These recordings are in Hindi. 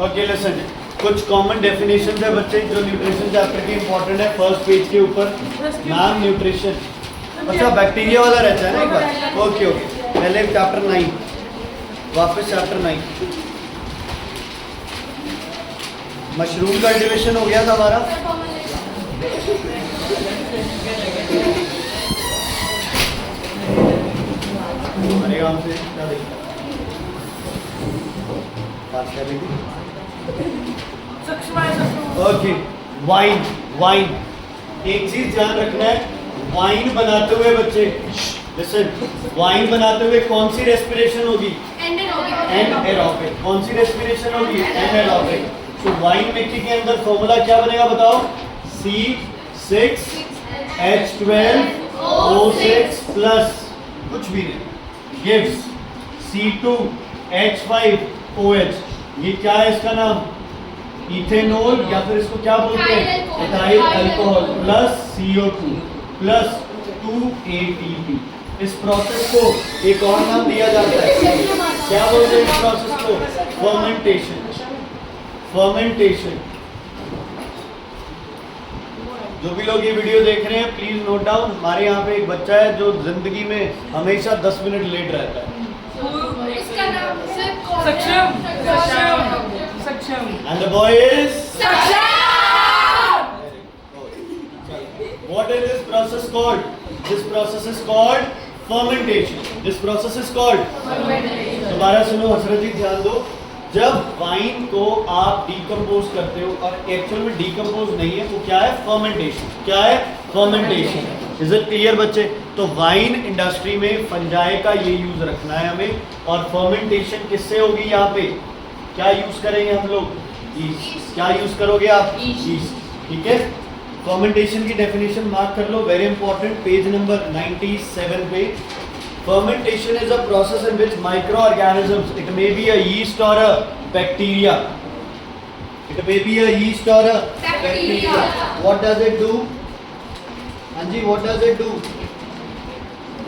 ओके लिसन, कुछ कॉमन डेफिनेशन है बच्चे जो न्यूट्रिशन चैप्टर के इंपॉर्टेंट है। फर्स्ट पेज के ऊपर मैम न्यूट्रिशन, अच्छा बैक्टीरिया वाला रहता है ना एक बार। ओके ओके, पहले चैप्टर 9, वापस चैप्टर 9। मशरूम कल्टीवेशन हो गया था हमारा। हमारे गांव से क्या देखा ओके, वाइन। वाइन, एक चीज ध्यान रखना है, वाइन बनाते हुए बच्चे लिसन, वाइन बनाते हुए कौन सी रेस्पिरेशन होगी? एनारोबिक। कौन सी रेस्पिरेशन होगी? एनारोबिक। तो वाइन मेकिंग के अंदर फॉर्मूला क्या बनेगा बताओ? C6H12O6 प्लस कुछ भी नहीं गिव्स C2H5OH। ये क्या है इसका नाम? इथेनॉल, या फिर इसको क्या बोलते हैं? Ethyl alcohol plus CO2 plus 2ATP। इस प्रोसेस को एक और नाम दिया जाता है, क्या बोलते हैं इस प्रोसेस को? फर्मेंटेशन। फर्मेंटेशन। जो भी लोग ये वीडियो देख रहे हैं प्लीज नोट डाउन, हमारे यहाँ पे एक बच्चा है जो जिंदगी में हमेशा 10 मिनट लेट रहता है। इसका नाम सक्षम। And the boy is What is this process called? This process is called fermentation. This process is called दोबारा सुनो हसरत जी, ध्यान दो। जब वाइन को आप डिकम्पोज करते हो और एक्चुअल में डिकम्पोज नहीं है, तो क्या है? फर्मेंटेशन। क्या है? फर्मेंटेशन। इज इट क्लियर बच्चे? तो वाइन इंडस्ट्री में फंजाई का ये यूज रखना है हमें, और फर्मेंटेशन किससे होगी? यहाँ पे क्या यूज करेंगे हम लोग? ईस्ट। क्या यूज करोगे आप? ईस्ट। ठीक है, फर्मेंटेशन की डेफिनेशन मार्क कर लो, वेरी इंपॉर्टेंट, पेज नंबर 97 पे। Fermentation is a process in which microorganisms, it may be a yeast or a bacteria. It may be a yeast or a bacteria. What does it do? Anji, what does it do?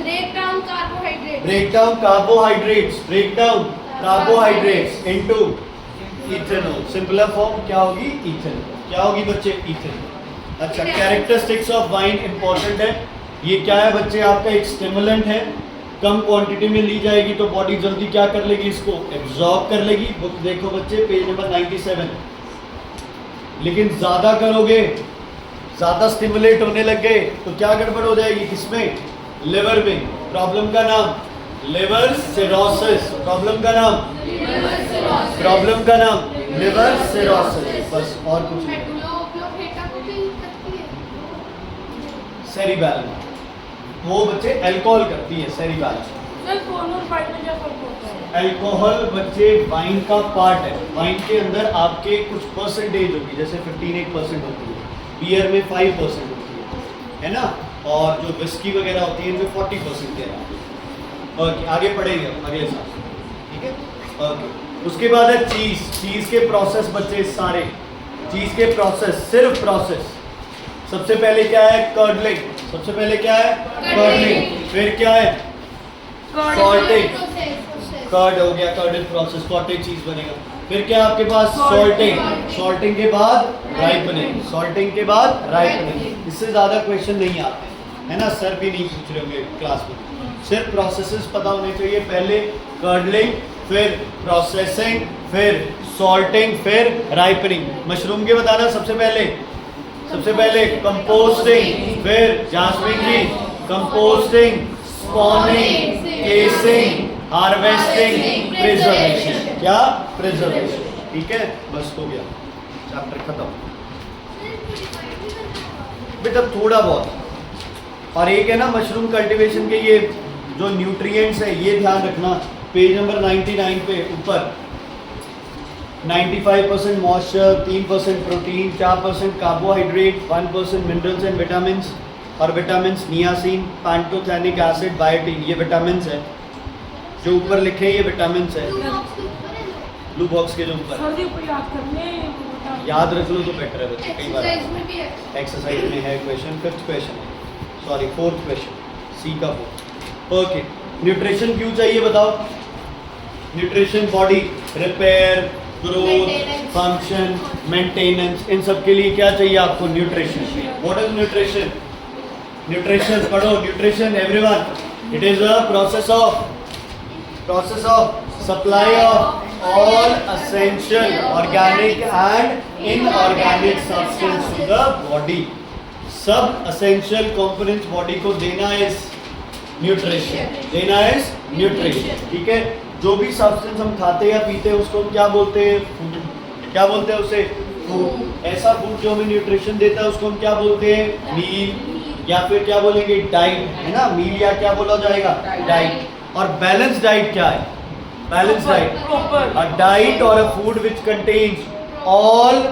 break down carbohydrates. Break down carbohydrates. Break down carbohydrates into ethanol. Simpler form क्या होगी? ethanol. क्या होगी बच्चे? ethanol. अच्छा, कैरेक्टरिस्टिक्स ऑफ वाइन इंपॉर्टेंट है। ये क्या है बच्चे? आपका एक स्टिमुलेंट है, कम क्वांटिटी में ली जाएगी तो बॉडी जल्दी क्या कर लेगी? इसको एब्जॉर्ब कर लेगी। बुक देखो बच्चे, पेज नंबर 97। लेकिन ज्यादा करोगे, ज्यादा स्टिमुलेट होने लग गए तो क्या गड़बड़ हो जाएगी? किसमें? लिवर में। प्रॉब्लम का नाम लिवर सिरोसिस। प्रॉब्लम का नाम लिवर सिरोसिस। बस और कुछ नहीं। सेरिबैल, वो बच्चे अल्कोहल करती है सेरिबैल। अल्कोहल बच्चे वाइन का पार्ट है। वाइन के अंदर आपके कुछ परसेंटेज होगी, जैसे 15% होती है, बियर में 5% होती है ना, और जो विस्की वगैरह होती है इनमें 40% के हैं। ओके, आगे पढ़ेंगे अगले साल, ठीक है? ओके, उसके बाद है चीज। चीज के प्रोसेस बच्चे सारे, चीज के प्रोसेस, सिर्फ प्रोसेस। सबसे पहले क्या है? कर्डलिंग। सबसे पहले क्या है? कर्डलिंग। फिर क्या है? सॉल्टिंग। कर्ड हो गया, कर्डेड प्रोसेस, कॉटेज चीज बनेगा। फिर क्या आपके पास? सॉल्टिंग। सॉल्टिंग के बाद राइपनिंग। सॉल्टिंग के बाद राइपनिंग। इससे ज्यादा क्वेश्चन नहीं आते है ना, सर भी नहीं पूछ रहे होंगे क्लास में। सिर्फ प्रोसेसेस पता होने चाहिए, पहले कर्डलिंग, फिर प्रोसेसिंग, फिर सॉल्टिंग, फिर राइपनिंग। मशरूम के बताना सबसे पहले कंपोस्टिंग, फिर जास्मिन की composting, spawning, casing, harvesting, preservation. क्या? प्रिजर्वेशन। ठीक है, बस हो गया, चैप्टर खत्म बेटा, थोड़ा बहुत। और एक है ना मशरूम कल्टीवेशन के ये जो न्यूट्रिएंट्स है, ये ध्यान रखना, पेज नंबर 99 पे ऊपर 95% moisture, 3% protein, 4% carbohydrate, 1% minerals and vitamins. और vitamins niacin, pantothenic acid, biotin, ये विटामिन्स है जो ऊपर लिखे हैं, ये विटामिन्स है ब्लू बॉक्स के जो ऊपर। याद रख लो तो बेटर है बच्चे, कई बार एक्सरसाइज में है question. 5th question, sorry 4th question, C का 4। ओके, न्यूट्रिशन क्यों चाहिए बताओ? Nutrition body repair, growth, function, maintenance, इन सब के लिए क्या चाहिए आपको? Nutrition. What is nutrition? Nutrition पढ़ो, nutrition everyone, it is a process of supply of all essential organic and inorganic substance to the body. सब एसेंशियल कंपोनेंट्स बॉडी को देना इज न्यूट्रिशन, ठीक है। जो भी सब्सटेंस हम खाते या पीते हैं उसको हम क्या बोलते हैं? फूड। क्या बोलते हैं उसे? फूड। ऐसा फूड जो हमें न्यूट्रिशन देता है उसको हम क्या बोलते हैं? मील, या फिर क्या बोलेंगे? डाइट, है ना। मील या क्या बोला जाएगा? डाइट। और बैलेंस डाइट क्या है? बैलेंस डाइट, अ डाइट और अ food which contains all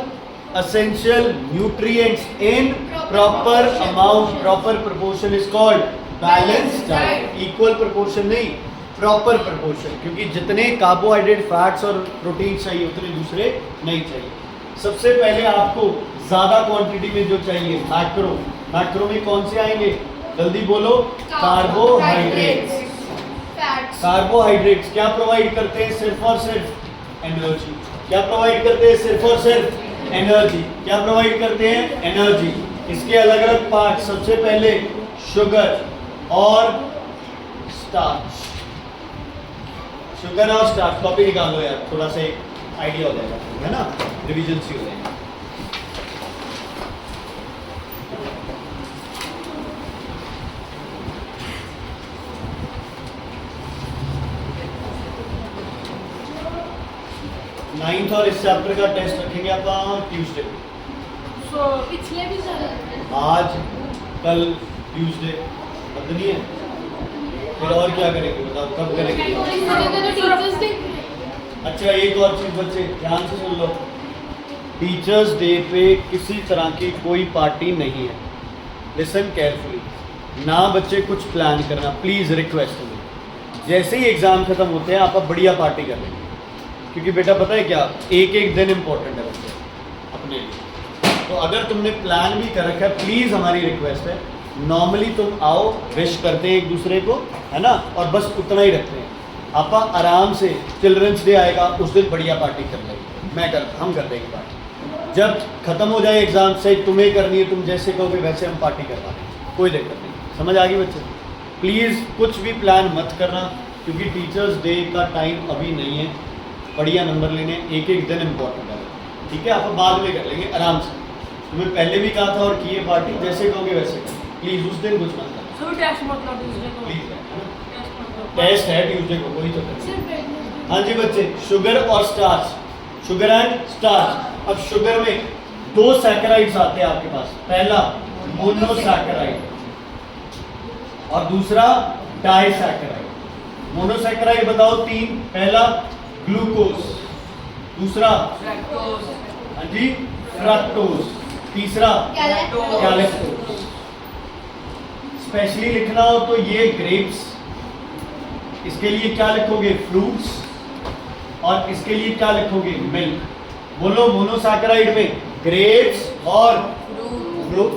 essential nutrients in proper amount, proper proportion is called balanced diet. Equal proportion नहीं, proper proportion, क्योंकि जितने कार्बोहाइड्रेट, फैट्स और प्रोटीन चाहिए उतने दूसरे नहीं चाहिए। सबसे पहले आपको ज्यादा क्वांटिटी में जो चाहिए मैक्रो में कौन से आएंगे? जल्दी बोलो। कार्बोहाइड्रेट्स। कार्बोहाइड्रेट्स क्या प्रोवाइड करते हैं? सिर्फ और सिर्फ एनर्जी। क्या प्रोवाइड करते हैं? सिर्फ और सिर्फ एनर्जी। क्या प्रोवाइड करते हैं? एनर्जी। इसके अलग अलग पार्ट, सबसे पहले शुगर और स्टार्च। शुगर और स्टार्च कॉपी निकालो यार, थोड़ा सा एक आइडिया हो जाएगा, है ना, रिवीजन सी हो जाएगा। नाइन्थ और इस चैप्टर का टेस्ट रखेंगे अपन ट्यूसडे को। पिछले भी आज कल ट्यूसडे बदली है, फिर और क्या करेंगे बताओ? कब करेंगे? अच्छा एक और चीज बच्चे ध्यान से सुन लो, टीचर्स डे पे किसी तरह की कोई पार्टी नहीं है। लिसन केयरफुली ना बच्चे, कुछ प्लान करना प्लीज, रिक्वेस्ट है। जैसे ही एग्जाम खत्म होते हैं आप बढ़िया पार्टी कर लेंगे, क्योंकि बेटा पता है क्या, एक एक दिन इम्पोर्टेंट है बच्चे अपने लिए। तो अगर तुमने प्लान भी कर रखा है, प्लीज़ हमारी रिक्वेस्ट है, नॉर्मली तुम आओ, विश करते हैं एक दूसरे को, है ना, और बस उतना ही रखते हैं। आप आराम से चिल्ड्रंस डे आएगा उस दिन बढ़िया पार्टी कर लेंगे, हम कर देंगे पार्टी। जब खत्म हो जाए एग्जाम से, तुम्हें करनी है, तुम जैसे कहोगे वैसे हम पार्टी करवा देंगे, कोई दिक्कत नहीं। समझ आ गई बच्चे? प्लीज़ कुछ भी प्लान मत करना, क्योंकि टीचर्स डे का टाइम अभी नहीं है। बढ़िया नंबर लेने, एक एक दिन इम्पोर्टेंट है, ठीक है। आप बाद में कर लेंगे आराम से। तुम्हें पहले भी कहा था और किए पार्टी, जैसे कहोगे वैसे प्लीज़ उस दिन कुछ मत करना। टेस्ट है ट्यूसडे को, कोई तो। हाँ जी बच्चे, शुगर और स्टार्च, शुगर एंड स्टार्च। अब शुगर में दो सैकराइड्स आते हैं आपके पास, पहला मोनोसैकराइड और दूसरा डाइसैकराइड। मोनोसैकराइड बताओ तीन, पहला ग्लूकोज, दूसरा हाँ जी फ्रक्टोज, तीसरा गैलेक्टोज। स्पेशली लिखना हो तो ये ग्रेप्स, इसके लिए क्या लिखोगे? फ्रूट्स, और इसके लिए क्या लिखोगे? मिल्क। बोलो मोनोसैकराइड में ग्रेप्स और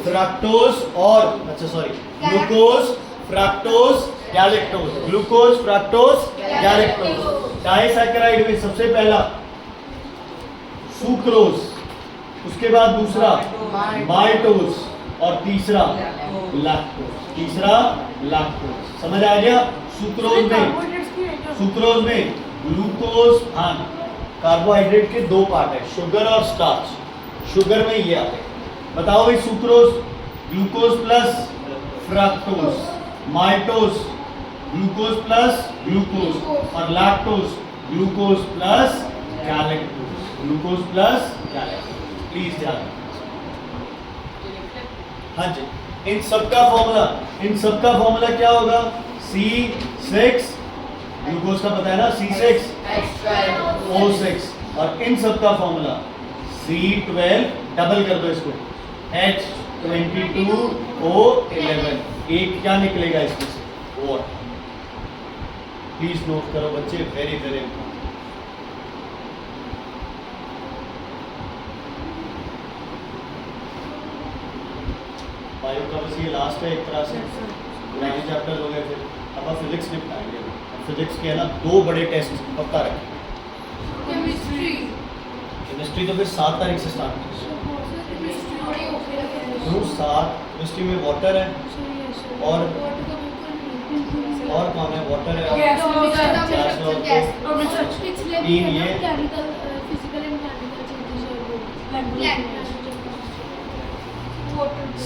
फ्रक्टोज और अच्छा sorry glucose, fructose, galactose, glucose, fructose, galactose. Disaccharide में सबसे पहला सुक्रोज, उसके बाद दूसरा माल्टोज और तीसरा लैक्टोज। समझ आ गया? सुक्रोज में ग्लूकोज, हाँ कार्बोहाइड्रेट के दो पार्ट है, शुगर और स्टार्च। शुगर में ये आते हैं, बताओ भाई sucrose glucose plus fructose, maltose glucose plus glucose और lactose glucose plus galactose, glucose plus galactose. Please ध्यान। हाँ जी, इन सबका फॉर्मूला क्या होगा? C6, ग्लूकोज का पता है ना, C6O6, और इन सबका फॉर्मूला C12, डबल कर दो इसको, H22O11। एक क्या निकलेगा इसमें से? वाटर। प्लीज नोट करो बच्चे, वेरी वेरी इंपॉर्टेंट। बायो का बस ये लास्ट है एक तरह से, पुराने चैप्टर हो गए, फिर अब फिजिक्स निपटाएंगे। फिजिक्स के है ना दो बड़े टेस्ट पक्का रखें, केमिस्ट्री केमिस्ट्री तो फिर 7 तारीख से स्टार्ट करेंगे। क्यों 7? केमिस्ट्री में वाटर है और कौन है? वाटर है और Gas laws है। gas laws तो पिछले तीन ये chemical physical and chemical changes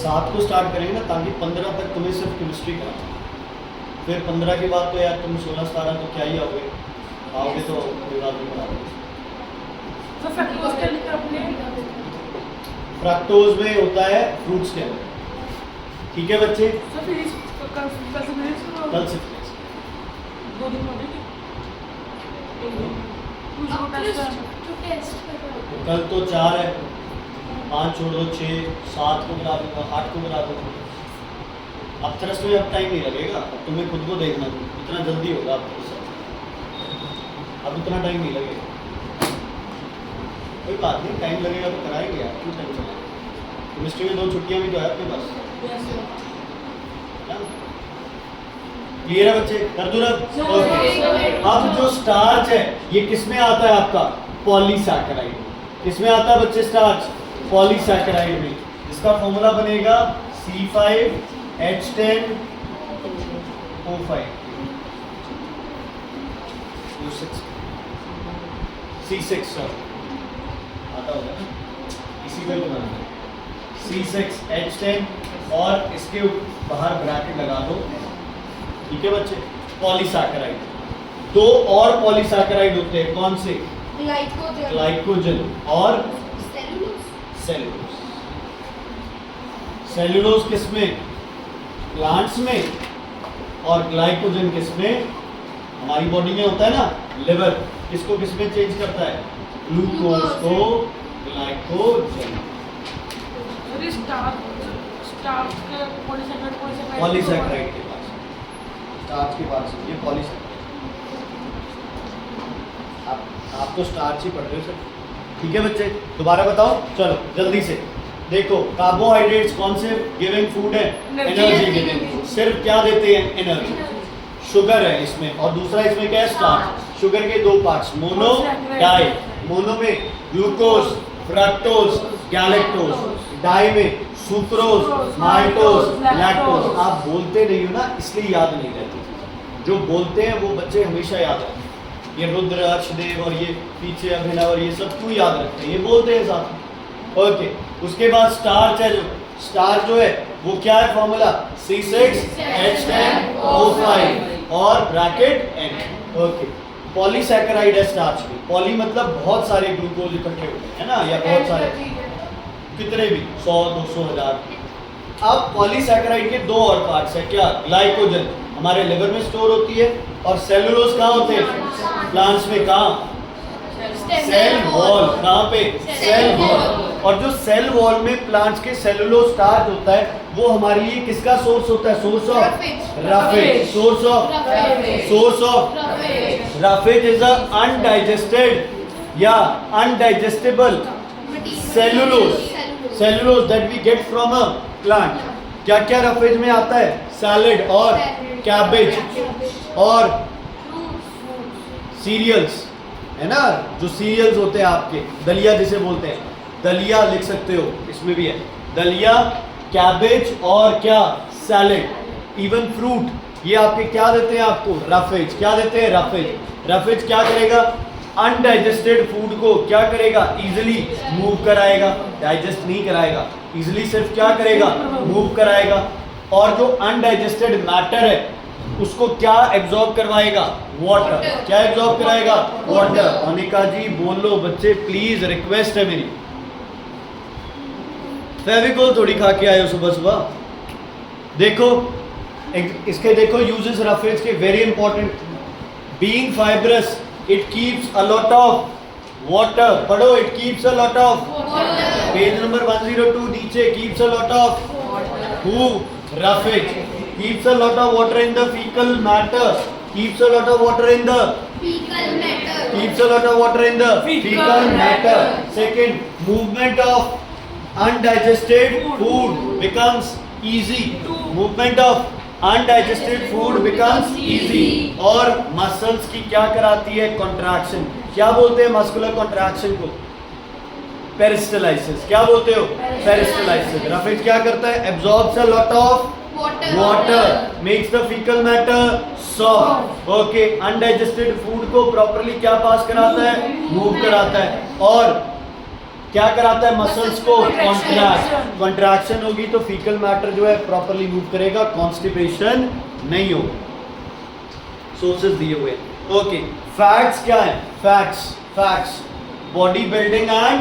7 को स्टार्ट करेंगे ना, ताकि 15 तक तुम्हें सिर्फ केमिस्ट्री कराना। फिर 15 के बाद तो यार तुम 16-17 तो क्या ही आओगे तो कोई बात नहीं पढ़ाओगे। तो फ्रक्टोज के लिए अपने फ्रक्टोज में होता है फ्रूट्स के अंदर, ठीक है बच्चे? तो फिर कल से फिर कल से फिर 2 दिन हो गए। टेस्ट तो कल तो 4 है, 5 छोड़ दो 6, 7 को करा दूंगा, 8 को करा दूंगा। अब थ्रस्ट में अब टाइम नहीं लगेगा, अब तुम्हें खुद को देखना, इतना जल्दी होगा आपके साथ, अब इतना टाइम नहीं लगेगा। कोई बात नहीं, टाइम लगेगा तो कराएंगे आप, क्यों टेंशन है? केमिस्ट्री में 2 छुट्टियाँ भी तो है आपके पास, क्लियर है बच्चे? कर दूँ रब? ओके। अब जो स्टार्च है ये किस में आता है आपका? पॉलीसैकेराइड। किस में आता है बच्चे स्टार्च? पॉलीसैकेराइड में। इसका फॉर्मूला बनेगा C5H10O5 C6 सर आता होगा ना, इसी को ही बनाना है C6H10 और इसके बाहर ब्रैकेट लगा दो, ठीक है बच्चे? पॉलीसैकेराइड। 2 और पॉलीसैकेराइड होते हैं, कौन से? ग्लाइकोजन और सेलुलोज। सेलुलोज किसमें? प्लांट्स में। और ग्लाइकोजन किसमें? हमारी बॉडी में होता है ना, लिवर। इसको किसमें चेंज करता है? ग्लूकोज को ग्लाइकोजन। पॉलीसैकेराइड के पास, स्टार्च के पास ये पॉलीसैकेराइड। आप तो स्टार्च ही पढ़ रहे हो सर, ठीक है बच्चे? दोबारा बताओ, चलो जल्दी से देखो। कार्बोहाइड्रेट्स कौन से गिविंग फूड है? Energy giving food. सिर्फ क्या देते हैं? एनर्जी। शुगर है इसमें, और दूसरा इसमें क्या है? स्टार्च। शुगर के 2 पार्ट्स, मोनो डाई। मोनो में ग्लूकोज, फ्रक्टोज, गैलेक्टोज। डाई में सुक्रोज, माल्टोज, लैक्टोज। आप बोलते नहीं हो ना, इसलिए याद नहीं रहती। जो बोलते हैं वो बच्चे हमेशा याद रखते हैं। ये रुद्र, अर्शदेव और ये पीछे अभिनव और ये सब क्यों याद रखते हैं? ये बोलते हैं साथ में। ओके, उसके बाद स्टार्च है, जो स्टार्च जो है वो क्या है? फॉर्मूला C6H10O5 और ब्रैकेट N। ओके, पॉलीसैकेराइड है स्टार्च में। पॉली मतलब बहुत सारे ग्लूकोज इकट्ठे होते हैं ना, या बहुत सारे, कितने भी 100, 200, 1000। अब पॉलीसैकेराइड के 2 और पार्ट्स है, क्या? ग्लाइकोजन हमारे लिवर में स्टोर होती है, और सेलुलोज कहाँ होते हैं? प्लांट्स में। कहाँ? Cell wall. कहाँ पे? Cell wall. और जो सेल वॉल में प्लांट्स के सेलुलोज स्टार्च होता है, वो हमारे लिए किसका सोर्स होता है? Source of roughage. Source of roughage is a undigested या undigestible cellulose that we get from a plant. क्या क्या रफेज में आता है? सैलेड और कैबेज और सीरियल्स, है ना? जो सीरियल्स होते हैं आपके, दलिया जिसे बोलते हैं, दलिया लिख सकते हो, इसमें भी है दलिया, कैबेज और क्या? सैलेड। इवन फ्रूट, ये आपके क्या देते हैं आपको? रफेज। क्या देते हैं? रफेज। रफेज क्या करेगा? अनडाइजेस्टेड फूड को क्या करेगा? इजिली मूव कराएगा, डाइजेस्ट नहीं कराएगा, इजिली सिर्फ क्या करेगा? मूव कराएगा। और जो अनडाइजेस्टेड मैटर है उसको क्या एब्जॉर्ब करवाएगा? वाटर। क्या एब्जॉर्ब कराएगा? वाटर। अनिका जी बोलो बच्चे प्लीज, रिक्वेस्ट है मेरी। फेविकोल थोड़ी खा के आए हो सुबह सुबह। देखो इसके देखो यूजेस रफेज के, very important. Being fibrous it keeps a lot of water. पढ़ो, it keeps a lot of, page number 102 नीचे, keeps a lot of huh? Roughage. Keeps a lot of water in the fecal matter. Keeps a lot of water in the keeps a lot of water in the fecal matter. Second, movement of undigested food becomes easy. Movement of undigested food becomes easy. और muscles की क्या कराती है? Contraction. क्या बोलते हैं muscular contraction को? पेरिस्टलाइसिस। क्या बोलते हो? पेरिस्टलाइसिस। रफेज क्या करता है? Absorbs a lot of water, makes the faecal matter soft. Okay, undigested food को प्रॉपर्ली क्या पास कराता है? मूव कराता है। और क्या कराता है? मसल्स को कॉन्ट्रैक्ट। कॉन्ट्रैक्शन होगी तो फीकल मैटर जो है प्रॉपर्ली मूव करेगा, कॉन्स्टिपेशन नहीं होगा। सोर्सेस दिए हुए। ओके, फैट्स क्या है? Fats body building and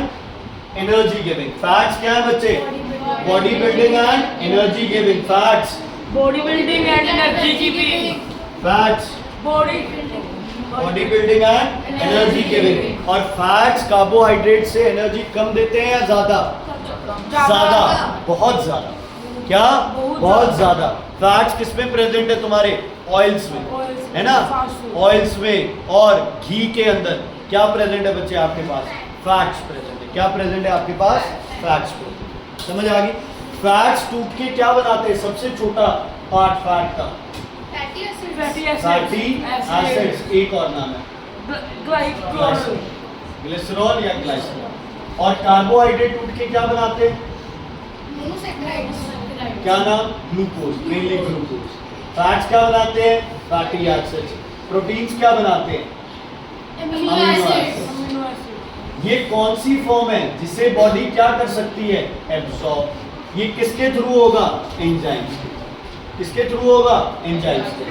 energy giving. Fats क्या है बच्चे? Body building and energy giving. Fats body building and energy की भी fats body body building and energy giving. और फैट्स कार्बोहाइड्रेट से एनर्जी कम देते हैं या ज्यादा? ज्यादा, बहुत ज्यादा। क्या? बहुत ज्यादा। फैट्स किस में प्रेजेंट है तुम्हारे? ऑयल्स में, है ना? ऑयल्स में और घी के अंदर क्या प्रेजेंट है बच्चे आपके पास? फैट्स प्रेजेंट है। क्या प्रेजेंट है आपके पास? Fats present. समझ आ गई? फैट्स टूट के क्या बनाते हैं? सबसे छोटा पार्ट फैट का फैटी एसिड्स। एक और नाम है ग्लिसरॉल या ग्लाइसरॉल। और कार्बोहाइड्रेट टूट के क्या बनाते हैं? क्या नाम? Glucose, mainly glucose. फैट्स क्या बनाते हैं? Fatty acids. प्रोटीन्स क्या बनाते हैं? Amino acids. ये कौन सी फॉर्म है जिसे बॉडी क्या कर सकती है? एब्सॉर्ब। ये किसके थ्रू होगा? एंजाइम्स के। किसके थ्रू होगा? एंजाइम्स के।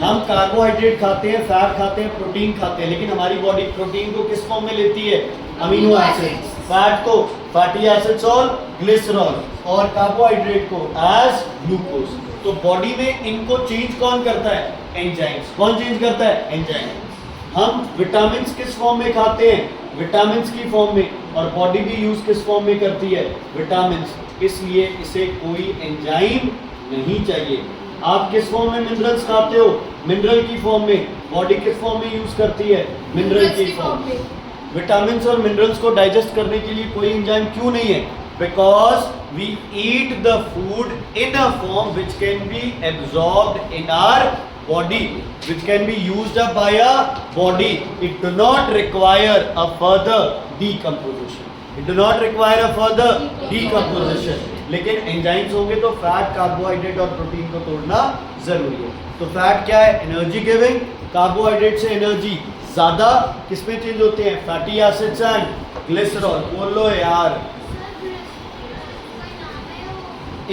हम कार्बोहाइड्रेट खाते हैं, फैट खाते हैं, प्रोटीन खाते हैं, लेकिन हमारी बॉडी प्रोटीन को किस फॉर्म में लेती है? Amino acid. फैट को फैटी एसिड्स और ग्लिसरॉल, और कार्बोहाइड्रेट को एज ग्लूकोज। तो बॉडी में इनको चेंज कौन करता है? एंजाइम्स। कौन चेंज करता है? एंजाइम्स। हम विटामिन किस फॉर्म में खाते हैं? विटामिन की फॉर्म में। और बॉडी भी यूज किस फॉर्म में करती है? विटामिन। इसलिए इसे कोई एंजाइम नहीं चाहिए। आप किस फॉर्म में मिनरल्स खाते हो? मिनरल की फॉर्म में। बॉडी किस फॉर्म में यूज करती है? मिनरल की फॉर्म में। विटामिन और मिनरल्स को डाइजेस्ट करने के लिए कोई एंजाइम क्यों नहीं है? Because we eat the food in a form which can be absorbed in our body, which can be used up by a body. It do not require a further decomposition. It do not require a further decomposition. लेकिन एंजाइम्स होंगे तो फैट, कार्बोहाइड्रेट और प्रोटीन को तोड़ना जरूरी है। तो फैट क्या है? Energy giving. कार्बोहाइड्रेट से एनर्जी ज्यादा किस में चेंज होते हैं? Fatty acids and glycerol. बोलो यार,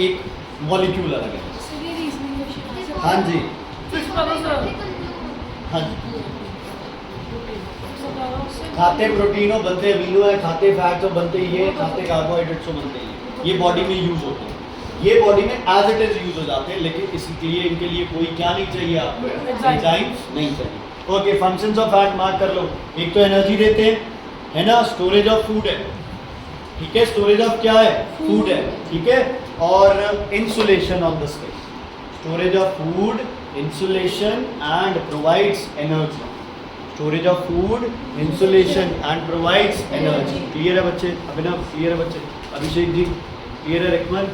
एक मॉलिक्यूल अलग है। हाँ जी, हाँ जी। खाते प्रोटीन हो बनते अमीनो है, खाते फैट्स हो बनते ये, खाते कार्बोहाइड्रेट्स हो बनते ये। ये बॉडी में यूज होते हैं, ये बॉडी में एज इट इज यूज हो जाते हैं, लेकिन इसके लिए इनके लिए कोई क्या नहीं चाहिए आपको? एंजाइम्स नहीं चाहिए। Okay, functions of fat mark कर लो। एक तो एनर्जी देते हैं, है ना? स्टोरेज ऑफ फूड है, ठीक है? स्टोरेज ऑफ क्या है? फूड है, ठीक है? और insulation of the skin. Storage of food, insulation and provides energy. Storage of food, insulation and provides energy. Clear है बच्चे? अभिनव clear है बच्चे? अभिषेक जी clear है? रेकमन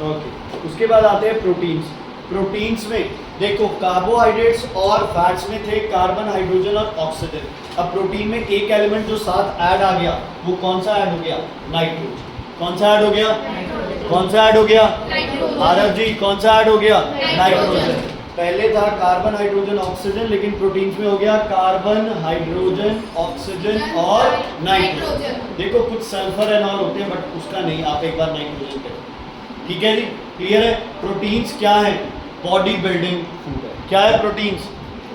ओके। उसके बाद आते हैं प्रोटीन्स। प्रोटीन्स में देखो कार्बोहाइड्रेट्स और फैट्स में थे कार्बन, हाइड्रोजन और ऑक्सीजन। अब प्रोटीन में एक एलिमेंट जो साथ ऐड आ गया वो कौन सा ऐड हो गया? नाइट्रोजन। कौन सा ऐड हो गया? कौन सा ऐड हो गया? आरव जी कौन सा ऐड हो गया? नाइट्रोजन। पहले था कार्बन, हाइड्रोजन, ऑक्सीजन, लेकिन प्रोटीन्स में हो गया कार्बन, हाइड्रोजन, ऑक्सीजन और नाइट्रोजन। देखो कुछ सल्फर एंड और होते हैं बट उसका नहीं, आप एक बार नाइट्रोजन करें, ठीक है जी? क्लियर है? प्रोटीन्स क्या है? बॉडी बिल्डिंग फूड है। क्या है प्रोटीन्स?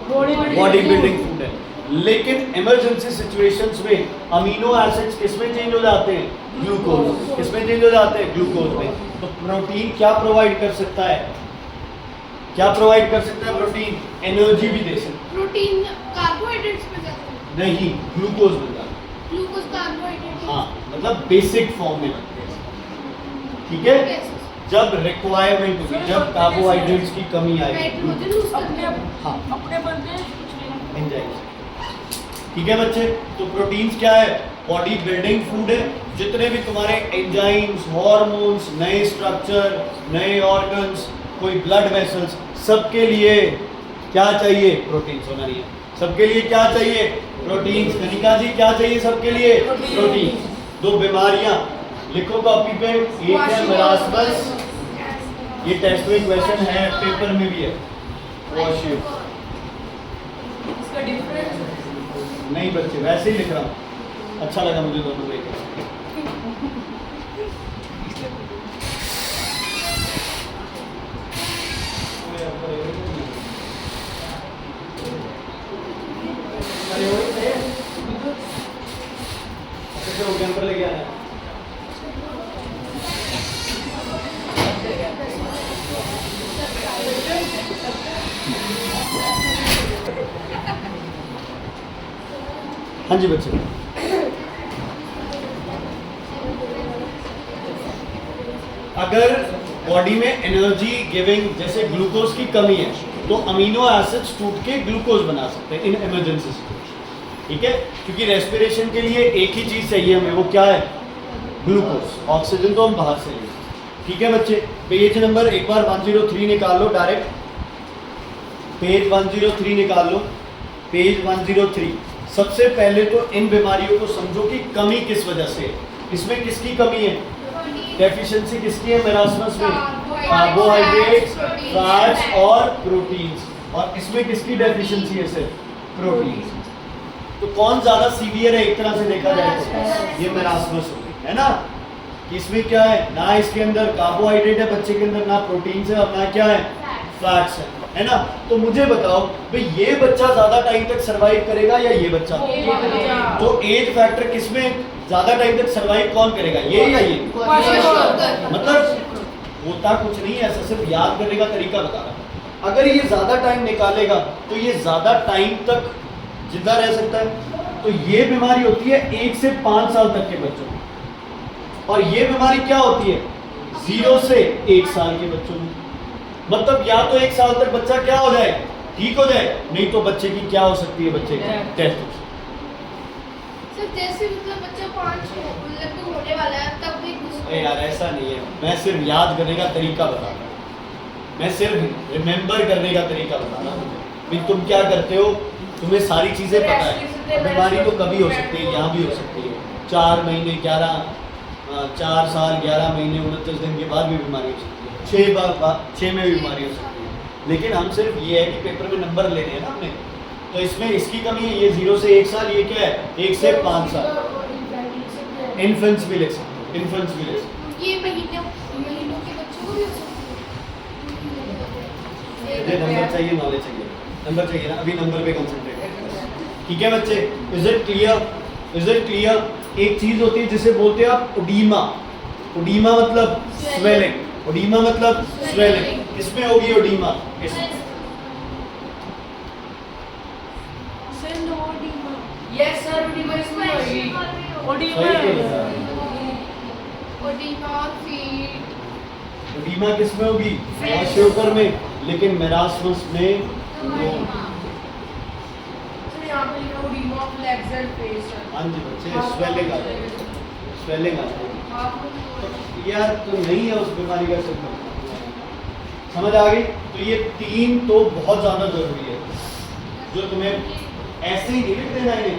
बॉडी बिल्डिंग फूड है। लेकिन इमरजेंसी सिचुएशंस में अमीनो एसिड्स किस में चेंज हो जाते हैं? ग्लूकोज। किस में चेंज हो जाते हैं? ग्लूकोज में। तो प्रोटीन क्या प्रोवाइड कर सकता है? क्या प्रोवाइड कर सकता है प्रोटीन? एनर्जी भी दे सकता है। प्रोटीन कार्बोहाइड्रेट्स में जाता है? नहीं, ग्लूकोज में जाता है। Glucose carbohydrate. हाँ, मतलब बेसिक फॉर्म में लगते हैं, ठीक है? जब रिक्वायरमेंट होगी, जब कार्बोहाइड्रेट्स की कमी आएगी, हाँ अपने बनते हैं एंजाइम्स, ठीक है बच्चे? तो प्रोटीन्स क्या है? बॉडी बिल्डिंग फूड है। जितने भी तुम्हारे एंजाइम्स, हार्मोन्स, नए स्ट्रक्चर, नए ऑर्गन्स, कोई ब्लड वेसल्स, सबके लिए क्या चाहिए? प्रोटीन्स होना चाहिए। सबके लिए क्या चाहिए? प्रोटीन्स। कनिका जी क्या चाहिए सबके लिए? प्रोटीन। दो बीमारियां लिखो कॉपी पे, एक है मरासमस, ये टेस्ट में क्वेश्चन है, पेपर में भी है, वॉशियो। इसका डिफरेंस नहीं बच्चे वैसे ही लिख रहा हूँ, अच्छा लगा मुझे दोनों में। कैंपर लेके आना है। हाँ जी बच्चे, अगर बॉडी में एनर्जी गिविंग जैसे ग्लूकोज की कमी है तो अमीनो एसिड्स टूट के ग्लूकोज बना सकते हैं इन इमरजेंसी सिचुएशन, ठीक है, क्योंकि रेस्पिरेशन के लिए एक ही चीज चाहिए हमें, वो क्या है, ग्लूकोज। ऑक्सीजन तो हम बाहर से लेंगे, ठीक है बच्चे। पेज नंबर एक बार 103 निकाल लो डायरेक्ट, पेज 103 निकाल लो, पेज 103। सबसे पहले तो इन बीमारियों को समझो कि कमी किस वजह से है। इसमें किसकी कमी है, डेफिशिएंसी किसकी है मरासमस में, कार्बोहाइड्रेट्स, फैट्स और प्रोटीन्स। और इसमें किसकी डेफिशिएंसी है, सिर्फ प्रोटीन्स। तो कौन ज्यादा सीवियर है एक तरह से देखा जाए तो ये मरासमस होगी, है ना। इसमें क्या है, ना इसके अंदर कार्बोहाइड्रेट है बच्चे के अंदर, ना प्रोटीन है और ना क्या है, फैट्स है ना। तो मुझे बताओ भाई ये बच्चा ज्यादा टाइम तक सरवाइव करेगा या ये बच्चा, तो एज फैक्टर किसमें ज्यादा टाइम तक सरवाइव कौन करेगा, ये या ये। मतलब होता कुछ नहीं है, ऐसा सिर्फ याद करने का तरीका बता रहा। अगर ये ज्यादा टाइम निकालेगा तो ये ज्यादा टाइम तक जिंदा रह सकता है। तो ये बीमारी होती है 1 से 5 साल तक के बच्चों में, और ये बीमारी क्या होती है 0 से 1 साल के बच्चों में। मतलब या तो 1 साल तक बच्चा क्या हो जाए, ठीक हो जाए, नहीं तो बच्चे की क्या हो सकती है, बच्चे की डेथ हो सकती है। सर जैसे मतलब बच्चा 5 लगभग होने वाला है तब भी अरे यार ऐसा नहीं है, मैं सिर्फ याद करने का तरीका बता रहा हूँ, मैं सिर्फ रिमेम्बर करने का तरीका बता रहा हूँ। तुम क्या करते हो, तुम्हें सारी चीज़ें पता है। बीमारी तो कभी हो सकती है, यहाँ भी हो सकती है, 4 महीने 4 साल 11 महीने 29 दिन के बाद भी बीमारी हो सकती है, 6 में भी बीमारी हो सकती है। लेकिन हम सिर्फ ये है कि पेपर में नंबर लेने हैं ना हमने, तो इसमें इसकी कमी है, ये 0 से 1 साल, ये क्या है 1 से 5 साल। इन्फेंट्स भी लिख सकते हो, इन्फेंट्स भी लिख सकते हो। ये महीनों के बच्चों को भी हो सकती है। नंबर चाहिए, नॉलेज चाहिए, नंबर चाहिए ना, अभी नंबर पे कंसंट्रेट करें, ठीक है बच्चे। Is it clear, is it clear. एक चीज होती है जिसे बोलते हैं आप ओडीमा। ओडीमा मतलब स्वेलिंग, ओडीमा मतलब स्वेलिंग। किसमें होगी ओडीमा, यस सर ओडीमा इसमें होगी, ओडीमा ओडीमा किसमें होगी, वॉशियोकर में, लेकिन मेरास्मस में नो। सर यहां पे लिखा ओडीमा ऑफ लेग्स एंड फेस। हाँ जी बच्चे, स्वेलिंग आ जाएगी, स्वेलिंग आ जाएगी। यार तो नहीं है उस बीमारी का सिम्टम, समझ आ गई। तो ये 3 तो बहुत ज़्यादा जरूरी है, जो तुम्हें ऐसे ही नहीं लिख देना है,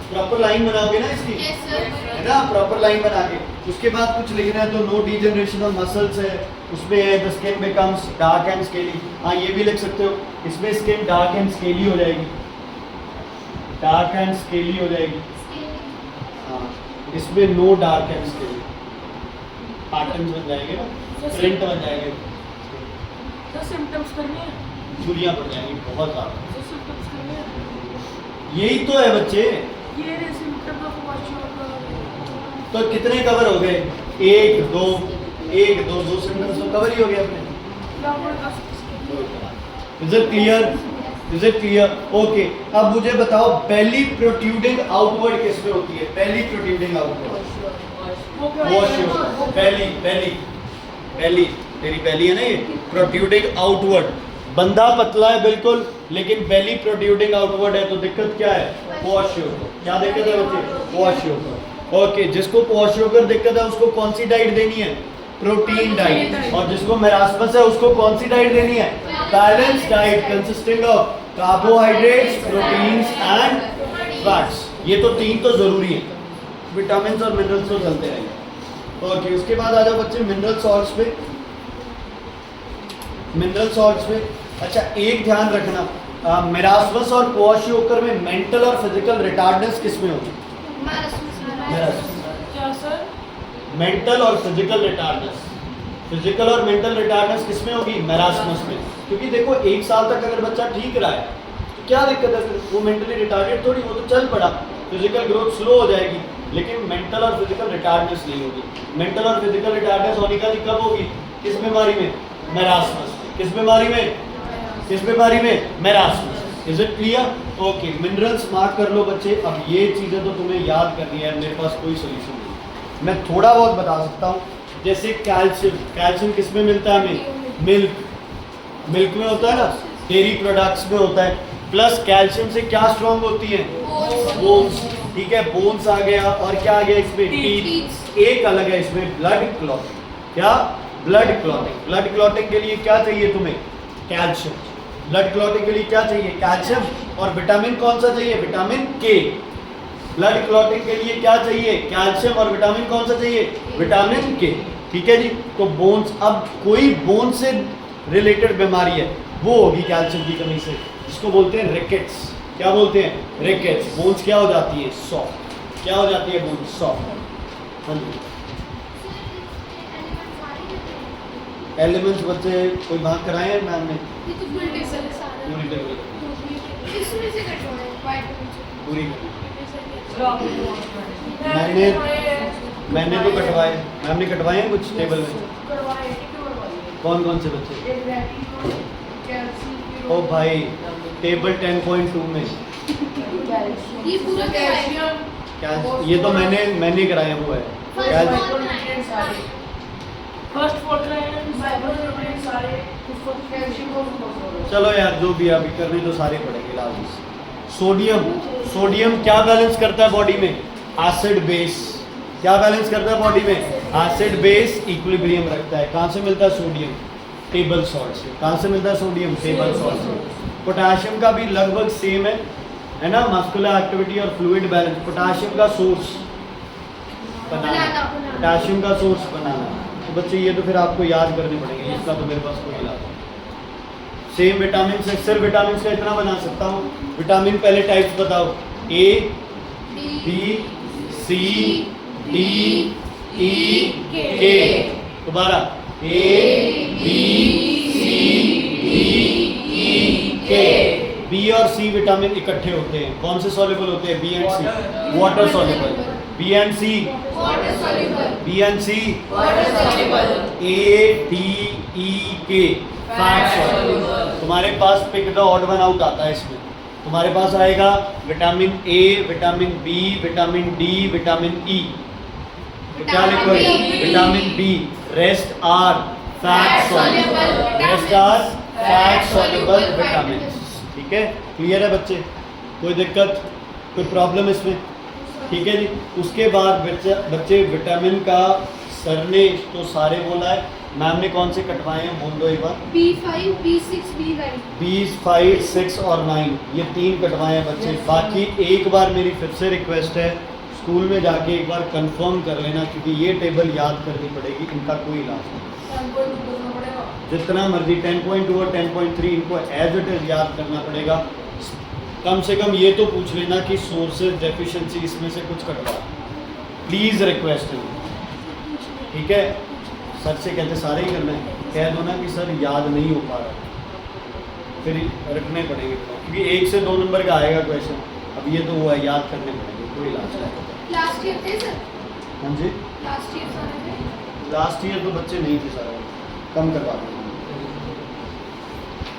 प्रॉपर लाइन बनाओगे ना इसकी, है ना, प्रॉपर लाइन बना के उसके बाद कुछ लिखना है। तो नो डीजनरेशन ऑफ मसल्स है, उसमें है the skin becomes dark and scaly. हाँ ये भी लिख सकते हो, इसमें स्किन डार्क एंड स्केली हो जाएगी, डार्क एंड स्केली हो जाएगी। हाँ इसमें no dark and scaly, patterns बन जाएंगे ना, प्रिंट बन जाएंगे, तो सिम्टम्स करने हैं, झुर्रियाँ पड़ जाएंगी बहुत ज़्यादा। तो सिम्टम्स करने हैं, यही तो है बच्चे। ये रे सिम्टम ऑफ वॉशियोकर। तो कितने कवर हो गए, 1 2 सिम्टम्स तो कवर ही हो गए अपने। Is it clear, is it clear, okay. अब मुझे बताओ बेली प्रोट्रूडिंग आउटवर्ड किसमें होती है, बेली प्रोट्रूडिंग आउटवर्ड, वॉशियोकर। बेली तेरी बेली है ना, ये प्रोट्रूडिंग आउटवर्ड। बंदा पतला है बिल्कुल, लेकिन बेली प्रोट्रूडिंग आउटवर्ड है, तो दिक्कत क्या है, वॉशियोकर। क्या दिक्कत है बच्चे, वॉशियोकर। ओके, जिसको वॉशियोकर दिक्कत है उसको कौन सी डाइट देनी है, प्रोटीन डाइट। और जिसको मेरास्मस है उसको कौन सी डाइट देनी है, balance diet consisting of carbohydrates, proteins and fats. ये तो 3 तो जरूरी है, विटामिन और मिनरल्स तो चलते रहेंगे। ओके, उसके बाद आ जाओ बच्चे मिनरल सॉल्ट्स पे। मिनरल सॉल्ट्स पे अच्छा एक ध्यान रखना, मेरास्मस और क्वाशियोकर में मेंटल और फिजिकल रिटार्डेंस किस में होगी? क्या सर? मेंटल और फिजिकल रिटार्डेंस, फिजिकल और मेंटल रिटार्डेंस किस में होगी? मेरास्मस में। क्योंकि देखो 1 साल तक अगर बच्चा ठीक रहा है तो क्या दिक्कत है फिर? वो मेंटली रिटार्डेड थोड़ी, वो तो चल पड़ा, फिजिकल ग्रोथ स्लो हो जाएगी, लेकिन मेंटल और फिजिकल रिटार्डेंस नहीं होगी। मेंटल और फिजिकल रिटार्डेंस होने का कब होगी? किस बीमारी में? मेरास्मस। किस बीमारी में? किस बीमारी में? Marasmus. Is it clear? Okay, minerals mark कर लो बच्चे। अब ये चीज़ें तो तुम्हें याद करनी है, मेरे पास कोई सोल्यूशन नहीं, मैं थोड़ा बहुत बता सकता हूँ। जैसे कैल्शियम, कैल्शियम किस में मिलता है हमें? मिल्क, मिल्क में होता है ना, डेयरी प्रोडक्ट्स में होता है। प्लस कैल्शियम से क्या स्ट्रॉन्ग होती है? बोन्स। ठीक है, बोन्स आ गया, और क्या आ गया इसमें? टीथ। एक अलग है इसमें, ब्लड क्लॉटिंग। क्या? Blood clotting. ब्लड क्लॉटिंग के लिए क्या चाहिए तुम्हें? कैल्शियम। ब्लड क्लॉटिंग के लिए क्या चाहिए? कैल्शियम। और विटामिन कौन सा चाहिए? विटामिन के। ब्लड क्लॉटिंग के लिए क्या चाहिए? कैल्शियम। और विटामिन कौन सा चाहिए? विटामिन के। ठीक है जी। तो बोन्स, अब कोई बोन से रिलेटेड बीमारी है वो होगी कैल्शियम की कमी से, जिसको बोलते हैं रिकेट्स। क्या बोलते हैं? रिकेट्स। बोन्स क्या हो जाती है? सॉफ्ट। क्या हो जाती है? Bones soft. हाँ जी। एलिमेंट्स बच्चे कोई भाग कराए हैं मैम ने? ये तो फुल टेबल है सारा। पूरी टेबल इसमें से कटवाना है, वाइट पूरी। मैंने मैंने तो कटवाए, मैम ने कटवाए हैं कुछ टेबल में। कौन कौन से बच्चे? ओ भाई, टेबल 10.2 में ये पूरा कैल्शियम। क्या? ये तो मैंने कराया हुआ है। क्या? फर्स्ट फोर्थ सारे चलो यार, जो भी अभी करने तो सारे पड़ेंगे लाजमी। सोडियम, सोडियम क्या बैलेंस करता है बॉडी में? Acid base. क्या बैलेंस करता है बॉडी में? एसिड बेस इक्विलिब्रियम रखता है। कहाँ से मिलता है सोडियम? टेबल सॉल्ट से। कहाँ से मिलता है सोडियम? टेबल सॉल्ट से। पोटाशियम का भी लगभग सेम है ना, मस्कुलर एक्टिविटी और फ्लूइड बैलेंस। पोटाशियम का सोर्स बनाना, पोटाशियम का सोर्स बनाना। तो बच्चे ये तो फिर आपको याद करने पड़ेंगे, इसका तो मेरे पास कोई इलाज नहीं। सेम विटामिन से, सिर्फ विटामिन का इतना बना सकता हूँ। विटामिन पहले टाइप्स बताओ। ए, बी, सी, डी, ई, के। दोबारा, ए, बी, सी, डी, ई, के। बी और सी विटामिन इकट्ठे होते हैं, कौन से सॉल्युबल होते हैं? B and C, water soluble. B and C, B and C, A, D, E, K, fat soluble. तुम्हारे पास pick the odd one out आता है इसमें। तुम्हारे पास आएगा vitamin A, vitamin B, vitamin D, vitamin E. क्या लिखोगे? Vitamin B. Rest are fat soluble. Rest are fat soluble vitamin. ठीक है, क्लियर है बच्चे? कोई दिक्कत, कोई प्रॉब्लम इसमें? ठीक है जी। उसके बाद बच्चे विटामिन का सर ने तो सारे बोला है, मैम ने कौन से कटवाए हैं बोल दो एक बार। B5, B6, B9। 20, 5, 6 और 9 ये 3 कटवाए हैं बच्चे। बाकी एक बार मेरी फिर से रिक्वेस्ट है, स्कूल में जाके एक बार कंफर्म कर लेना, क्योंकि ये टेबल याद करनी पड़ेगी, इनका कोई इलाज नहीं। जितना मर्जी 10.2 और 10.3 इनको एज इट इज़ याद करना पड़ेगा। कम से कम ये तो पूछ लेना कि सोर्सेज डेफिशिएंसी इसमें से कुछ कटवा, प्लीज़ रिक्वेस्ट है। ठीक है, सर से कहते सारे ही करना है, कह दो ना कि सर याद नहीं हो पा रहा, फिर रखने पड़ेंगे, क्योंकि 1 से 2 नंबर का आएगा क्वेश्चन। अब ये तो हुआ है, याद करने पड़ेंगे, कोई इलाज नहीं। लास्ट ईयर थे सर? हाँ जी, लास्ट ईयर सारे थे? लास्ट ईयर तो बच्चे नहीं थे सारे, कम करवा देंगे।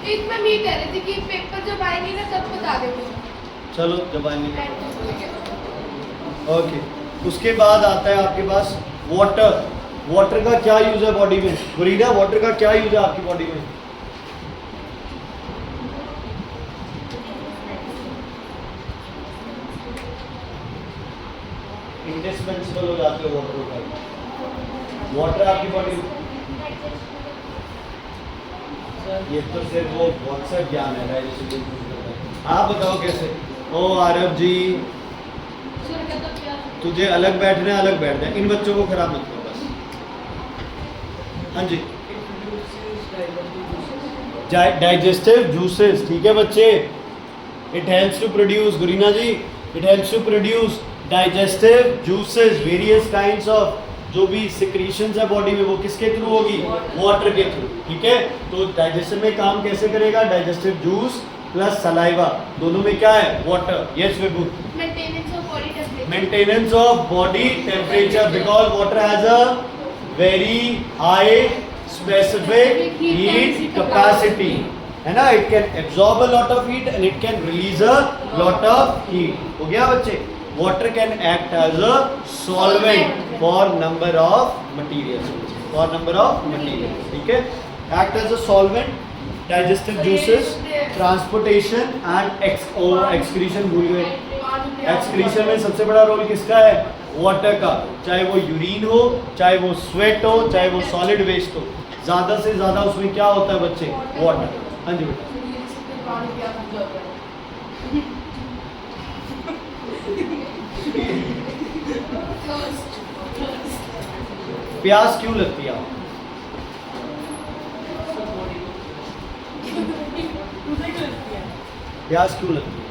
एक मैम ये कह रही थी कि पेपर जब आएंगे ना तब बता देंगे। चलो जब आएंगे। ओके, उसके बाद आता है आपके पास वाटर। वाटर का क्या यूज है बॉडी में? गुरीदा, वाटर का क्या यूज है आपकी बॉडी में? इंडिस्पेंसिबल हो जाते हो वाटर का। वाटर आपकी बॉडी में, ये तो सिर्फ वो व्हाट्सएप ज्ञान है। आप बताओ कैसे? ओ आरव जी, सर क्या तो क्या तुझे अलग बैठना है, अलग बैठ जाए, इन बच्चों को खराब मत करो बस। हाँ जी, डाइजेस्टिव जूसेस, ठीक है बच्चे। It helps to produce, Gurina ji, it helps to produce digestive juices, various kinds of जो भी सिक्रीशंस है बॉडी में, वो किसके थ्रू होगी? वाटर के थ्रू, ठीक है। तो डाइजेशन में काम कैसे करेगा? डाइजेस्टिव जूस प्लस सलाइवा, दोनों में क्या है? Water. Yes Vibhu, maintenance of body temperature, maintenance of body temperature, because water has a very high specific heat capacity, है ना। It can absorb a lot of heat and it can release a lot of heat. हो गया बच्चे? Water can act as a solvent for number of materials, for number of materials, ठीक है। Act as a solvent, digestive juices, transportation and excretion. भूल गए, एक्सक्रीशन में सबसे बड़ा रोल किसका है? वाटर का। चाहे वो यूरिन हो, चाहे वो स्वेट हो, चाहे वो सॉलिड वेस्ट हो, ज़्यादा से ज़्यादा उसमें क्या होता है बच्चे? वाटर। हाँ जी बेटा, प्यास क्यों लगती है आपको? प्यास क्यों लगती है?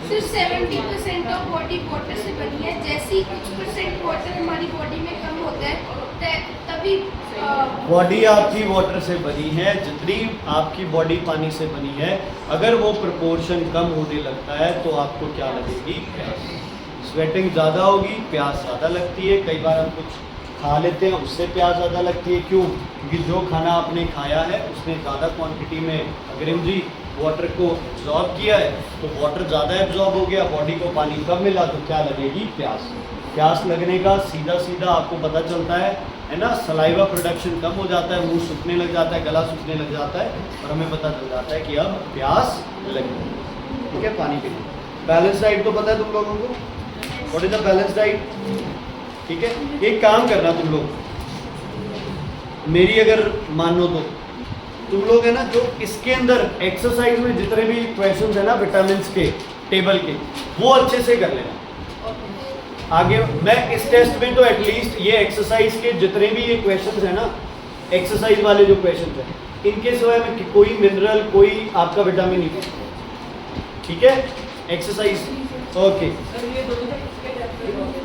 सिर्फ 70% ऑफ बॉडी वाटर से बनी है। जैसे ही कुछ परसेंट वाटर हमारी बॉडी में कम होता है तभी बॉडी आपकी वाटर से बनी है, जितनी आपकी बॉडी पानी से बनी है, अगर वो प्रोपोर्शन कम होने लगता है तो आपको क्या लगेगी? प्यास। स्वेटिंग ज़्यादा होगी, प्यास ज़्यादा लगती है। कई बार हम कुछ खा लेते हैं, उससे प्यास ज़्यादा लगती है। क्यों? क्योंकि जो खाना आपने खाया है उसने ज़्यादा क्वांटिटी में, अग्रिम जी, वाटर को एब्जॉर्ब किया है, तो वाटर ज़्यादा एब्जॉर्ब हो गया, बॉडी को पानी कम मिला, तो क्या लगेगी? प्यास। प्यास लगने का सीधा सीधा आपको पता चलता है ना, सलाइवा प्रोडक्शन कम हो जाता है, मुंह सूखने लग जाता है, गला सूखने लग जाता है, और हमें पता चल जाता है कि अब प्यास लगी, ठीक है, पानी पीने। बैलेंस डाइट तो पता है तुम लोगों को? What is the balance diet? ठीक है, एक काम करना तुम लोग, मेरी अगर मानो तो तुम लोग है ना, जो इसके अंदर एक्सरसाइज में जितने भी क्वेश्चंस है ना विटामिन के टेबल के, वो अच्छे से कर लेना। आगे मैं इस टेस्ट में तो एटलीस्ट ये एक्सरसाइज के जितने भी ये क्वेश्चंस है ना, एक्सरसाइज वाले जो क्वेश्चंस हैं, इनके सिवाय में कोई मिनरल, कोई आपका विटामिन नहीं पूछूंगा, ठीक है। Exercise okay.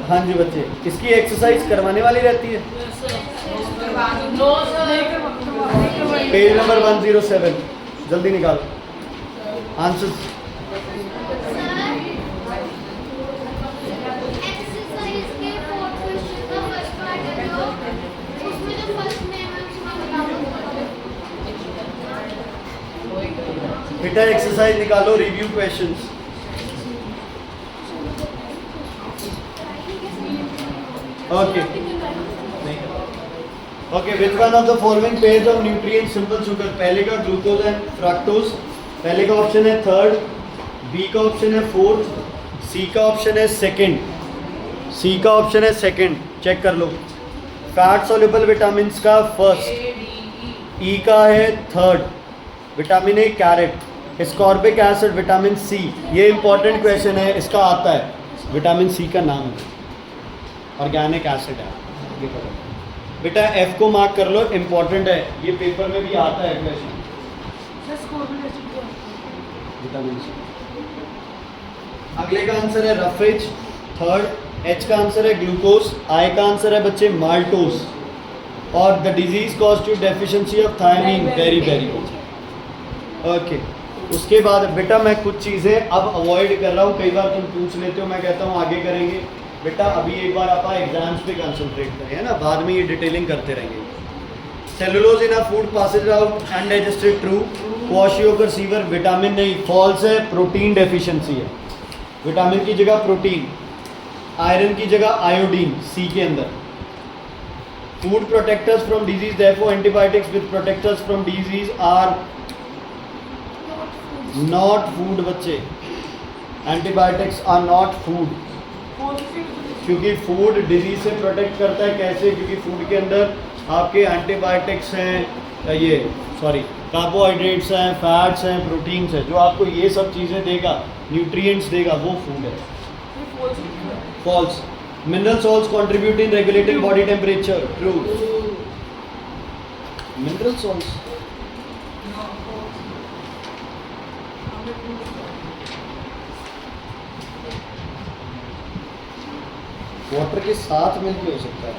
हाँ जी बच्चे, इसकी एक्सरसाइज करवाने वाली रहती है। पेज नंबर 107, जल्दी निकालो आंसर। एक्सरसाइज के 4 क्वेश्चन का फर्स्ट पार्ट है जो उसमें जो फर्स्ट नेम है उसका बताओ। बेटा एक्सरसाइज निकालो, review questions. Okay okay, which one of the following pairs of nutrient simple sugar? पहले का ग्लूकोज एंड फ्रक्टोज, पहले का ऑप्शन है थर्ड, बी का ऑप्शन है फोर्थ, सी का ऑप्शन है सेकंड, सी का ऑप्शन है सेकंड, चेक कर लो। फैट सॉल्युबल विटामिन का फर्स्ट, ई का है third, vitamin A carrot, ascorbic acid vitamin C, ये इंपॉर्टेंट क्वेश्चन है, इसका आता है विटामिन सी का नाम है, ऑर्गेनिक एसिड है, ये पता है बेटा। एफ को मार्क कर लो, इंपॉर्टेंट है, ये पेपर में भी आता है क्वेश्चन, विटामिन सी। अगले का आंसर है रफेज, थर्ड। एच का आंसर है ग्लूकोज, आई का आंसर है बच्चे माल्टोज, और the disease cause to deficiency of thiamine, very very good. Okay, उसके बाद बेटा मैं कुछ चीज़ें अब अवॉइड कर रहा हूँ, कई बार तुम पूछ लेते हो, मैं कहता हूँ आगे करेंगे। बेटा अभी एक बार आप एग्जाम्स पे कंसंट्रेट करें, है ना, बाद में ये डिटेलिंग करते रहेंगे। Cellulose in a food passes out undigested, true. Kwashiorkor severe, vitamin नहीं, फॉल्स है, प्रोटीन डेफिशिएंसी है। विटामिन की जगह प्रोटीन, आयरन की जगह आयोडीन, सी के अंदर। Food protectors from disease, therefore antibiotics with protectors from disease are not food. बच्चे एंटीबायोटिक्स आर नॉट फूड, क्योंकि फूड डिजीज से प्रोटेक्ट करता है। कैसे? क्योंकि फूड के अंदर आपके एंटीबायोटिक्स हैं, ये सॉरी कार्बोहाइड्रेट्स हैं, फैट्स हैं, प्रोटीन्स हैं, जो आपको ये सब चीज़ें देगा, न्यूट्रिएंट्स देगा, वो फूड है। False. Mineral salts contribute in regulating body temperature. True. Mineral salts water के साथ मिलके हो सकता है।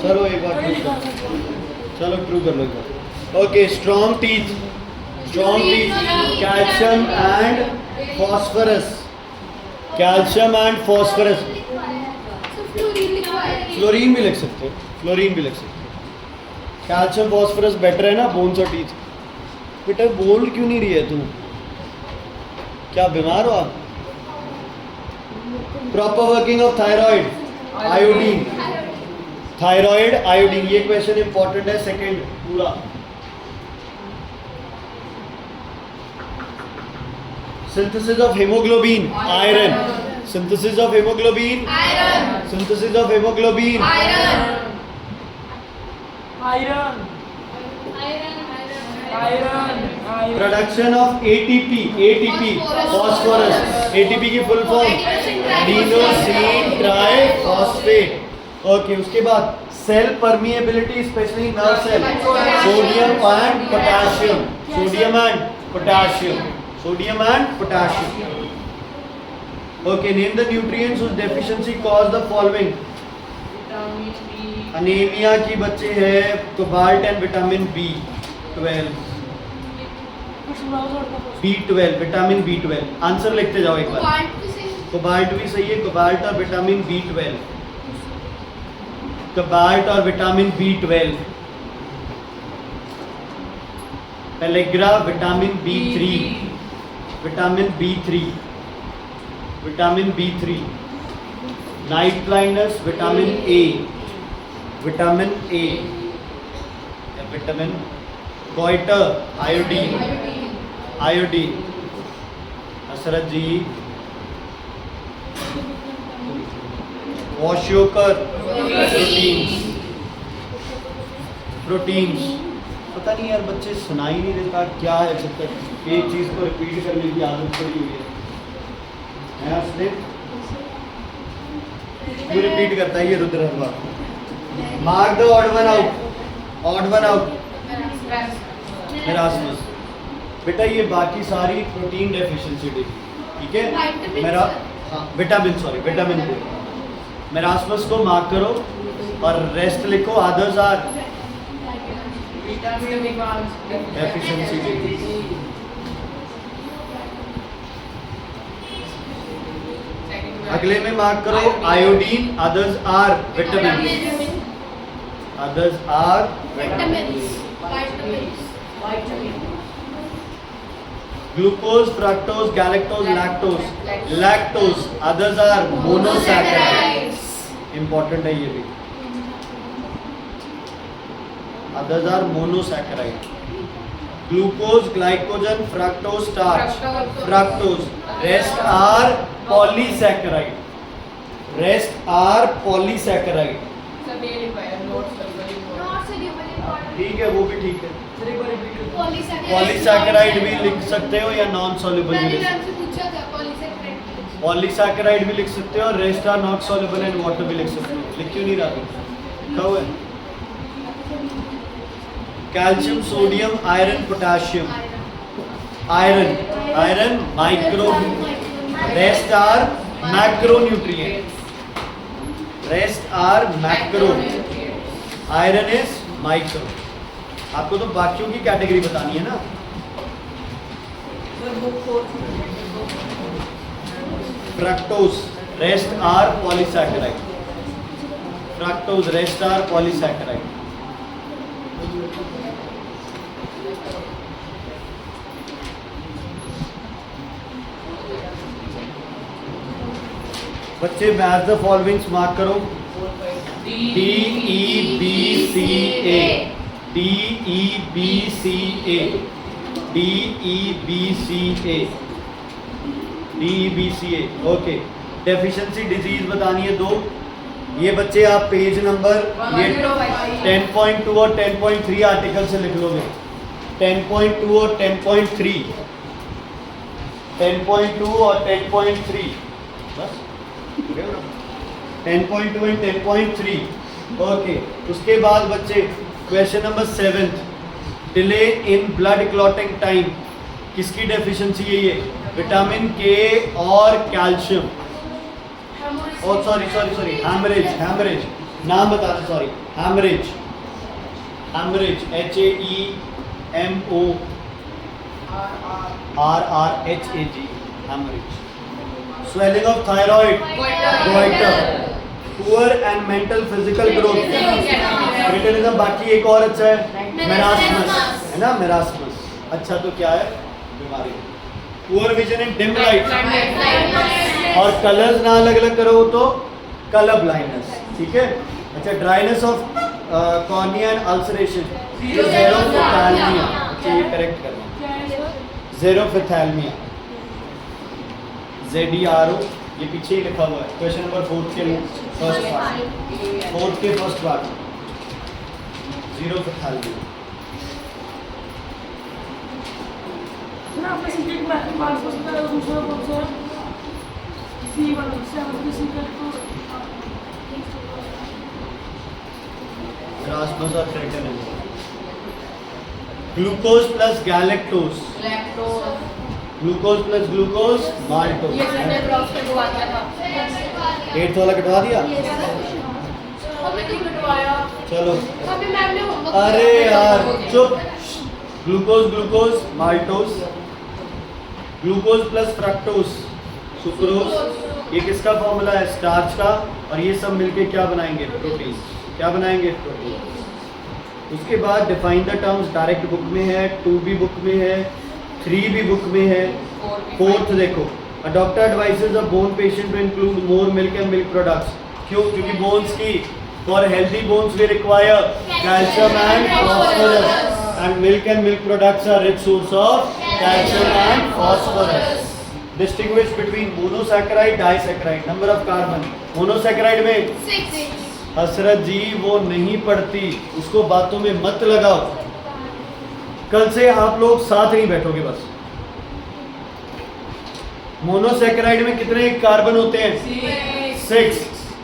चलो एक बार ट्रू कर, चलो ट्रू कर लो एक बार। Okay, strong teeth, strong teeth, calcium and phosphorus, calcium and phosphorus. Fluorine भी लिख सकते हो, फ्लोरीन भी लिख सकते हो। कैल्शियम फॉस्फोरस बेटर है ना बोन्स और टीथ। बेटा बोल क्यों नहीं रही है तू, क्या बीमार हो आप? Proper working of thyroid, iodine, thyroid iodine, ये क्वेश्चन इंपॉर्टेंट है सेकंड पूरा। Synthesis of haemoglobin, iron, synthesis of haemoglobin, iron, synthesis of haemoglobin, iron, iron, iron, iron, production of ATP, ATP phosphorus, ATP की full form adenosine triphosphate. Okay, उसके बाद cell permeability specially nerve cell, sodium and potassium, sodium and potassium, sodium and potassium. Okay, name the nutrients whose deficiency cause the following। Anaemia की बच्चे है cobalt and vitamin B12, B12, vitamin B12। Answer लिखते जाओ एक बार। कोबाल्ट भी सही है, कोबाल्ट और विटामिन B12, कोबाल्ट और vitamin B12। Pellagra vitamin B3, vitamin B3, vitamin B3। Night blindness vitamin A, vitamin A, vitamin goitre iodine, iodine. Hasrat ji वॉशियोकर proteins, proteins. पता नहीं यार बच्चे सुनाई नहीं देता क्या है, जब तक एक चीज़ को रिपीट करने की आदत पड़ी हुई है उसने क्यों रिपीट करता है ये रुद्र हर बार। Mark the odd one out, odd one out marasmus. बेटा ये बाकी सारी प्रोटीन डेफिशिएंसी थी, ठीक है। मेरा हाँ विटामिन, सॉरी विटामिन को मेरास्मस को मार्क करो और रेस्ट लिखो, अदर्स आर डेफिशिएंसी। अगले में मार्क करो iodine, others are vitamin, others are vitamins, glucose, fructose, galactose, lactose, lactose, others are monosaccharides. Important है ये भी, others are monosaccharide. Glucose, glycogen, fructose, starch, fructose. Rest are polysaccharide, rest are polysaccharide. ठीक है, वो भी ठीक है। पॉलीसैकेराइड भी लिख सकते हो या नॉन सॉल्युबल भी लिख सकते हो। पॉलीसैकेराइड भी लिख सकते हो और rest are not soluble in water भी लिख सकते हो। लिख क्यों नहीं रहा लिखा हुआ है। Calcium, sodium, iron, potassium. Iron, iron micro, rest are macronutrients, rest are macro, iron is micro. आपको तो बाकियों की कैटेगरी बतानी है ना। Fructose, rest are polysaccharide, fructose, rest are polysaccharide. बच्चे मैच द फॉलोइंग्स मार्क करो। D E B C A, D E B C A, D E B C A, D E B C A। Okay, deficiency disease बतानी है दो। ये बच्चे आप पेज नंबर ये 10.2 और 10.3 आर्टिकल से लिख लोगे। 10.2 और 10.3, 10.2 और 10.3, बस 10.2 एंड 10.3। ओके, उसके बाद बच्चे question number 7, delay in blood clotting time, किसकी डेफिशिएंसी है ये? विटामिन के और कैल्शियम। ओ सॉरी हैमरेज, नाम बता दो, sorry haemorrhage, HAEMORRHAG, haemorrhage. Swelling of thyroid, goitre, poor and mental physical growth, cretinism. बाकी एक और अच्छा है मेरास्मस, है ना, मेरास्मस। अच्छा तो क्या है? बीमारी। Poor vision in dim light, और कलर्स ना अलग अलग करो तो कलर ब्लाइंडनेस, ठीक है। अच्छा, dryness of cornea and ulceration, xerophthalmia, ये करेक्ट करना, ज़ेरोफिथैल्मिया, ZERO, ये पीछे ही लिखा हुआ है क्वेश्चन नंबर 4 के लिए फर्स्ट पार्ट, 4 के फर्स्ट पार्ट, ज़ेरोफिथैल्मिया। रास्मस और cretinism. Glucose plus galactose, glucose plus glucose maltose. 8th वाला कटवा दिया, चलो। अभी मैम ने होमवर्क अरे यार चुप। Glucose glucose maltose, glucose plus fructose sucrose. ये किसका फॉर्मूला है? स्टार्च का। और ये सब मिलके क्या बनाएंगे? प्रोटीन। क्या बनाएंगे? प्रोटीन। उसके बाद define the terms, direct book में है, 2B बुक में है, 3B बुक में है। 4th देखो, a doctor advises a bone patient to include more milk and milk products. क्यों? क्योंकि बोन्स की, for healthy bones we require calcium and phosphorus, and milk and milk products are rich source of calcium and phosphorus. Distinguish between monosaccharide, disaccharide, number of carbon। monosaccharide में 6। हसरत जी वो नहीं पढ़ती, उसको बातों में मत लगाओ। कल से आप लोग साथ नहीं बैठोगे बस। मोनोसैकेराइड में कितने कार्बन होते हैं? 6।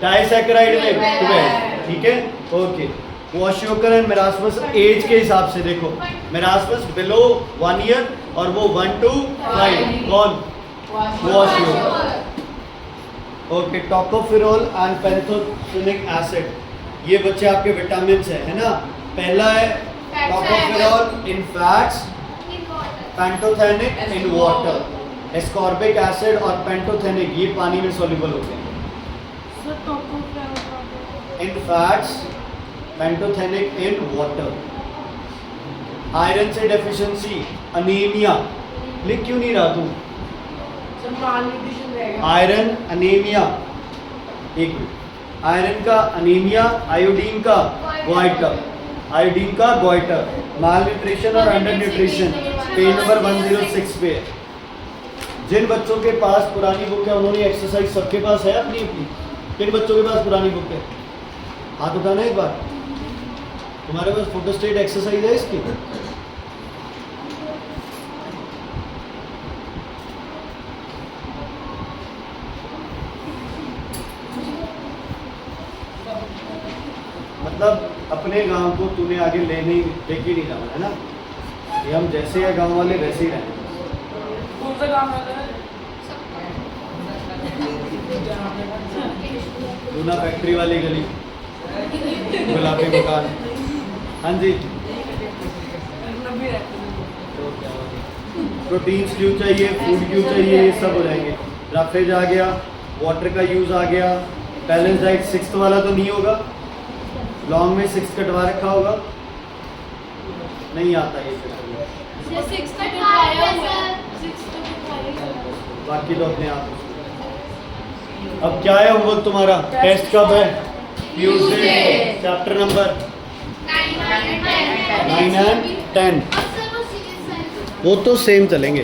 डाइसैकेराइड में 12, ठीक है, ओके। क्वाशियोकर एंड मेरास्मस एज के हिसाब से देखो, मेरास्मस बिलो 1 ईयर और वो 1 to 5। कौन? Kwashiorkor. Okay, tocopherol and pantothenic acid, ये बच्चे आपके विटामिन है ना। पहला है tocopherol in fats, pantothenic in water. Ascorbic acid और पैंथोथेनिक ये पानी में सॉल्युबल होते हैं। In fats, pantothenic in water. Iron से डेफिशिएंसी, अनीमिया। लिख क्यों नहीं रहा तू? आयरन अनीमिया, एक मिनट। आयरन का अनीमिया, आयोडीन का गोइटर, आयोडीन का गोइटर। माल न्यूट्रिशन और अंडर न्यूट्रिशन पेज नंबर 106 पे। जिन बच्चों के पास पुरानी बुक है उन्होंने एक्सरसाइज, सबके पास है अपनी अपनी? किन बच्चों के पास पुरानी बुक है? हाथ उठाना एक बार। तुम्हारे पास फोटोस्टेट एक्सरसाइज है इसकी? मतलब अपने गांव को तूने आगे लेके नहीं जाना है ना। ये हम जैसे है गांव वाले वैसे ही रहेंगे। कौन सा काम है? दूना फैक्ट्री वाली गली, गुलाबी मकान। हाँ जी, प्रोटीन्स क्यों चाहिए, फूड क्यों चाहिए, ये सब हो जाएंगे। रफेज आ गया, वाटर का यूज़ आ गया। बैलेंस डाइट 6th वाला तो नहीं होगा, लॉन्ग में 6 कटवा रखा होगा, नहीं आता ये। बाकी तो अपने आप। अब क्या है होमवर्क तुम्हारा? टेस्ट कब है? ट्यूसडे। चैप्टर नंबर 9 and 10 वो तो सेम चलेंगे।